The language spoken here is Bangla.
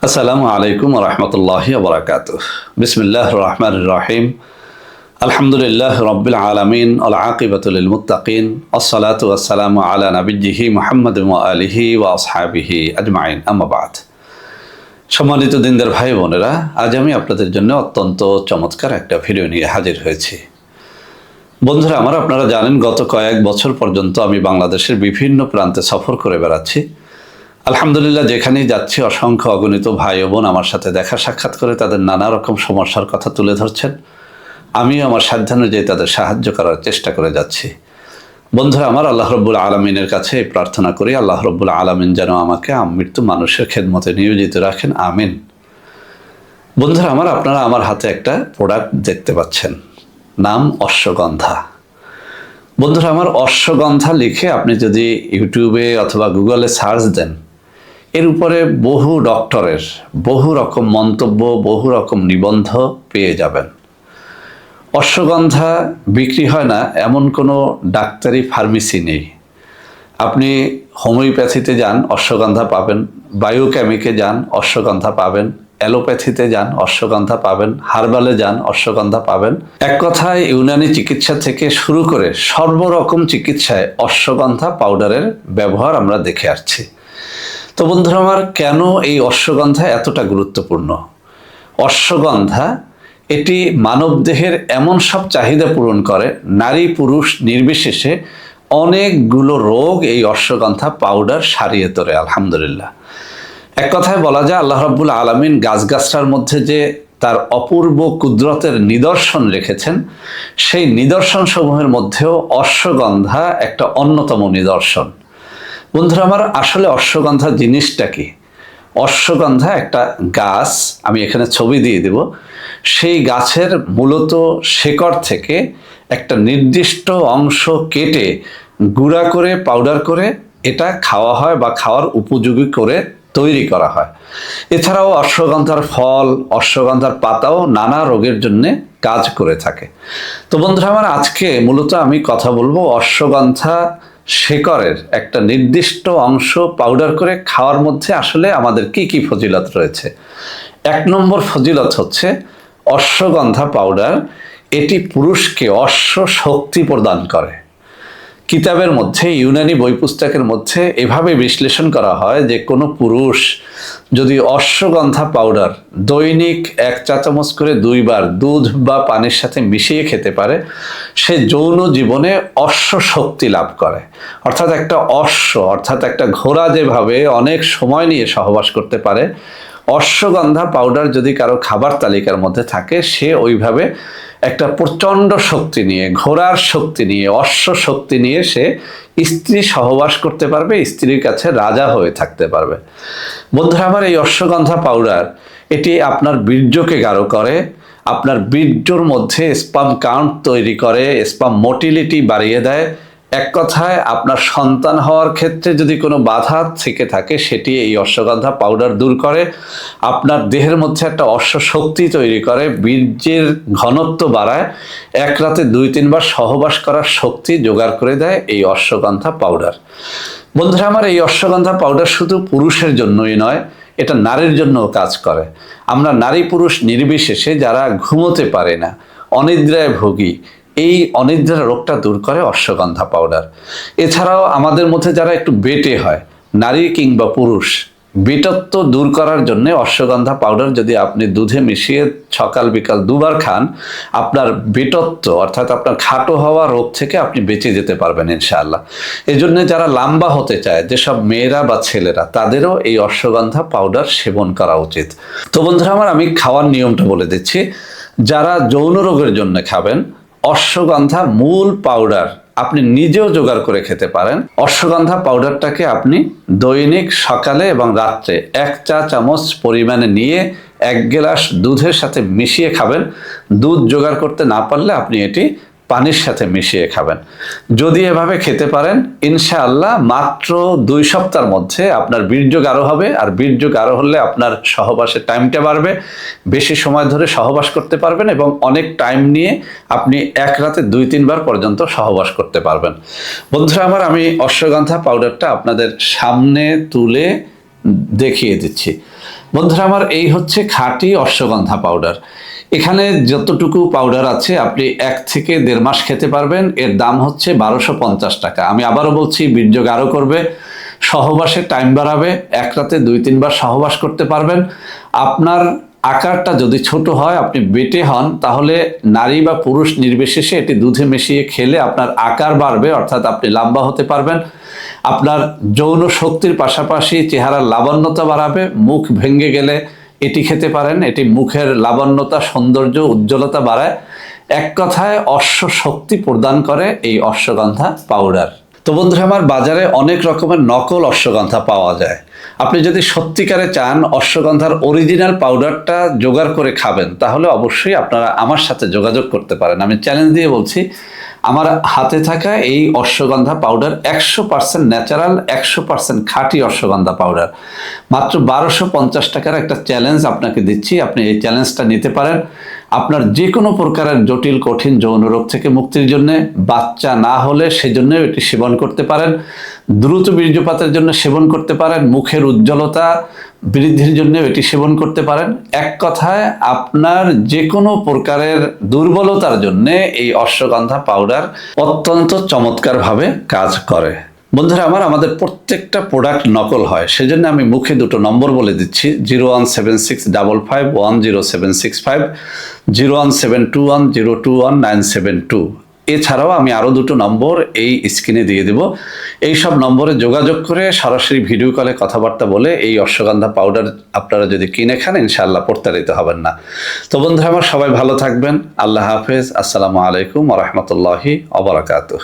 আসসালামু আলাইকুম রহমতুল্লাহি ওবরাকাতুহ। বিসমিল্লাহ রহমান রহিম। আলহামদুলিল্লাহ রব্বিল আলামিন আল আকিবাতুল মুত্তাকিন আসসালাতু ওয়াসসালামু আলা নাবিয়্যিহি মুহাম্মাদিন ওয়া আলিহি ওয়া আসহাবিহি আজমাইন, আম্মা বাদ। সম্মানিত দিনদার ভাই বোনেরা, আজ আমি আপনাদের জন্য অত্যন্ত চমৎকার একটা ভিডিও নিয়ে হাজির হয়েছি। বন্ধুরা আমার, আপনারা জানেন গত কয়েক বছর পর্যন্ত আমি বাংলাদেশের বিভিন্ন প্রান্তে সফর করে বেড়াচ্ছি। আলহামদুলিল্লাহ, যেখানেই যাচ্ছি অসংখ্য অগণিত ভাই ও বোন আমার সাথে দেখা সাক্ষাৎ করে তাদের নানা রকম সমস্যার কথা তুলে ধরছেন। আমিও আমার সাধ্যানুযায়ী তাদের সাহায্য করার চেষ্টা করে যাচ্ছি। বন্ধুরা আমার, আল্লাহ রব্বুল আলমিনের কাছে এই প্রার্থনা করি, আল্লাহ রব্বুল আলমিন যেন আমাকে মৃত্যু মানুষের খেদমতে নিয়োজিত রাখেন, আমিন। বন্ধুরা আমার, আপনারা আমার হাতে একটা প্রোডাক্ট দেখতে পাচ্ছেন, নাম অশ্বগন্ধা। বন্ধুরা আমার, অশ্বগন্ধা লিখে আপনি যদি ইউটিউবে অথবা গুগলে সার্চ দেন, এর উপরে বহু ডক্টরের বহু রকম মন্তব্য, বহু রকম নিবন্ধ পেয়ে যাবেন। অশ্বগন্ধা বিক্রি হয় না এমন কোনো ডাক্তারি ফার্মেসি নেই। আপনি হোমিওপ্যাথিতে যান, অশ্বগন্ধা পাবেন। বায়োকেমিকে যান, অশ্বগন্ধা পাবেন। অ্যালোপ্যাথিতে যান, অশ্বগন্ধা পাবেন। হার্বালে যান, অশ্বগন্ধা পাবেন। এক কথায় ইউনানি চিকিৎসা থেকে শুরু করে সর্বরকম চিকিৎসায় অশ্বগন্ধা পাউডারের ব্যবহার আমরা দেখে আসছি। তো বন্ধুরা আমার, কেন এই অশ্বগন্ধা এতটা গুরুত্বপূর্ণ? অশ্বগন্ধা এটি মানবদেহের এমন সব চাহিদা পূরণ করে, নারী পুরুষ নির্বিশেষে অনেকগুলো রোগ এই অশ্বগন্ধা পাউডার সারিয়ে তোলে। আলহামদুলিল্লাহ, এক কথায় বলা যায় আল্লাহ রাব্বুল আলামিন গাছগাছরার মধ্যে যে তার অপূর্ব কুদরতের নিদর্শন রেখেছেন, সেই নিদর্শন সমূহের মধ্যেও অশ্বগন্ধা একটা অন্যতম নিদর্শন। বন্ধুরা আমার, আসলে অশ্বগন্ধা জিনিসটা কি? অশ্বগন্ধা একটা গাছ, আমি এখানে ছবি দিয়ে দেব। সেই গাছের মূলত শেকড় থেকে একটা নির্দিষ্ট অংশ কেটে গুঁড়া করে পাউডার করে এটা খাওয়া হয় বা খাওয়ার উপযোগী করে তৈরি করা হয়। এছাড়াও অশ্বগন্ধার ফল, অশ্বগন্ধার পাতাও নানা রোগের জন্যে কাজ করে থাকে। তো বন্ধুরা আমার, আজকে মূলত আমি কথা বলবো অশ্বগন্ধা শেকড়ের একটা নির্দিষ্ট অংশ পাউডার করে খাওয়ার মধ্যে আসলে আমাদের কি কি ফজিলত রয়েছে। 1 নম্বর ফজিলত হচ্ছে অশ্বগন্ধা পাউডার এটি পুরুষকে অশ্ব শক্তি প্রদান করে। কিতাবের মধ্যে, ইউনানি বই পুস্তকের মধ্যে এভাবে বিশ্লেষণ করা হয় যে কোনো পুরুষ যদি অশ্বগন্ধা পাউডার দৈনিক 1 চা চামচ করে 2 বার দুধ বা পানির সাথে মিশিয়ে খেতে পারে, সে যৌন জীবনে অশ্ব শক্তি লাভ করে। অর্থাৎ একটা অশ্ব, অর্থাৎ একটা ঘোড়া যেভাবে অনেক সময় নিয়ে সহবাস করতে পারে, অশ্বগন্ধা পাউডার যদি কারো খাবার তালিকার মধ্যে থাকে, সে ওইভাবে একটা প্রচণ্ড শক্তি নিয়ে, ঘোড়ার শক্তি নিয়ে, অশ্ব শক্তি নিয়ে সে স্ত্রী সহবাস করতে পারবে, স্ত্রীর কাছে রাজা হয়ে থাকতে পারবে। বন্ধুরা আমার, এই অশ্বগন্ধা পাউডার এটি আপনার বীর্যকে গাঢ় করে, আপনার বীর্যর মধ্যে স্পাম কাউন্ট তৈরি করে, স্পাম মোটিলিটি বাড়িয়ে দেয়। এক কথায় আপনার সন্তান হওয়ার ক্ষেত্রে যদি কোনো বাধা থেকে থাকে, সেটি এই অশ্বগন্ধা পাউডার দূর করে। আপনার দেহের মধ্যে একটা অশ্ব শক্তি তৈরি করে, বীর্যের ঘনত্ব বাড়ায়, এক রাতে 2-3 বার সহবাস করার শক্তি জোগাড় করে দেয় এই অশ্বগন্ধা পাউডার। বন্ধুরা আমার, এই অশ্বগন্ধা পাউডার শুধু পুরুষের জন্যই নয়, এটা নারীর জন্যও কাজ করে। আমরা নারী পুরুষ নির্বিশেষে যারা ঘুমোতে পারে না, অনিদ্রায় ভোগী, এই অনিদ্রা রোগটা দূর করে অশ্বগন্ধা পাউডার। এছাড়াও আমাদের মধ্যে যারা একটু বেটে হয়, নারী কিংবা পুরুষ, বেটত্ব দূর করার জন্য অশ্বগন্ধা পাউডার যদি আপনি দুধে মিশিয়ে সকাল বিকাল 2 বার খান, আপনার বেটত্ব অর্থাৎ আপনার খাটো হওয়া রোগ থেকে আপনি বেঁচে যেতে পারবেন ইনশাআল্লাহ। এই জন্য যারা লম্বা হতে চায়, যেসব মেয়েরা বা ছেলেরা, তাদেরও এই অশ্বগন্ধা পাউডার সেবন করা উচিত। তো বন্ধুরা আমার, আমি খাওয়ার নিয়মটা বলে দিচ্ছি। যারা যৌন রোগের জন্য খাবেন, অশ্বগন্ধা মূল পাউডার আপনি নিজেও জোগাড় করে খেতে পারেন। অশ্বগন্ধা পাউডারটাকে আপনি দৈনিক সকালে এবং রাত্রে 1 চা চামচ পরিমাণে নিয়ে 1 গ্লাস দুধের সাথে মিশিয়ে খাবেন। দুধ জোগাড় করতে না পারলে আপনি এটি পানির সাথে মিশিয়ে খাবেন। যদি এভাবে খেতে পারেন, ইনশাআল্লাহ মাত্র 2 সপ্তাহের মধ্যে আপনার বীর্য গাঢ় হবে। আর বীর্য গাঢ় হলে আপনার সহবাসের টাইমটা বাড়বে, বেশি সময় ধরে সহবাস করতে পারবেন এবং অনেক টাইম নিয়ে আপনি এক রাতে 2-3 বার পর্যন্ত সহবাস করতে পারবেন। বন্ধুরা আমার, আমি অশ্বগন্ধা পাউডারটা আপনাদের সামনে তুলে দেখিয়ে দিচ্ছি। বন্ধুরা আমার, এই হচ্ছে খাঁটি অশ্বগন্ধা পাউডার। এখানে যতটুকু পাউডার আছে আপনি 1 থেকে 1.5 মাস খেতে পারবেন। এর দাম হচ্ছে 1250 টাকা। আমি আবারও বলছি, বীর্য গাঢ় করবে, সহবাসে টাইম বাড়াবে, এক রাতে 2-3 বার সহবাস করতে পারবেন। আপনার আকারটা যদি ছোট হয়, আপনি বেটে হন, তাহলে নারী বা পুরুষ নির্বিশেষে এটি দুধে মিশিয়ে খেলে আপনার আকার বাড়বে, অর্থাৎ আপনি লম্বা হতে পারবেন। আপনার যৌন শক্তির পাশাপাশি চেহারার লাবণ্যতা বাড়াবে। মুখ ভেঙে গেলে এটি খেতে পারেন। এটি মুখের লাবণ্যতা, সৌন্দর্য, উজ্জ্বলতা বাড়ায়। এক কথায় অশ্ব শক্তি প্রদান করে এই অশ্বগন্ধা পাউডার। তো বন্ধুরা আমার, বাজারে অনেক রকমের নকল অশ্বগন্ধা পাওয়া যায়। আপনি যদি সত্যিকারে চান অশ্বগন্ধার অরিজিনাল পাউডারটা জোগাড় করে খাবেন, তাহলে অবশ্যই আপনারা আমার সাথে যোগাযোগ করতে পারেন। আমি চ্যালেঞ্জ দিয়ে বলছি, আমার হাতে থাকা এই অশ্বগন্ধা পাউডার 100% ন্যাচারাল, 100% খাঁটি অশ্বগন্ধা পাউডার। মাত্র 1250 টাকার একটা চ্যালেঞ্জ আপনাকে দিচ্ছি। আপনি এই চ্যালেঞ্জটা নিতে পারেন। আপনার যে কোনো প্রকারের জটিল কঠিন যৌন রোগ থেকে মুক্তির জন্য, বাচ্চা না হলে সেজন্য এটি সেবন করতে পারেন, দ্রুত বীর্যপাতের জন্য সেবন করতে পারেন, মুখের উজ্জ্বলতা বৃদ্ধির জন্য এটি সেবন করতে পারেন। এক কথায় আপনার যে কোনো প্রকারের দুর্বলতার জন্য এই অশ্বগন্ধা পাউডার অত্যন্ত চমৎকারভাবে কাজ করে। বন্ধুরা আমার, আমাদের প্রত্যেকটা প্রোডাক্ট নকল হয়, সেজন্য আমি মুখে 2টো নম্বর বলে দিচ্ছি: 01765510765, 01721021972। এছাড়াও আমি আরও 2টো নম্বর এই স্ক্রিনে দিয়ে দেব। এই সব নম্বরে যোগাযোগ করে সরাসরি ভিডিও কলে কথাবার্তা বলে এই অশ্বগন্ধা পাউডার আপনারা যদি কিনে খান, ইনশাআল্লাহ প্রতারিত হবেন না। তো বন্ধুরা আমার, সবাই ভালো থাকবেন। আল্লাহ হাফেজ। আসসালামু আলাইকুম ওয়া রাহমাতুল্লাহি ওয়া বারাকাতুহু।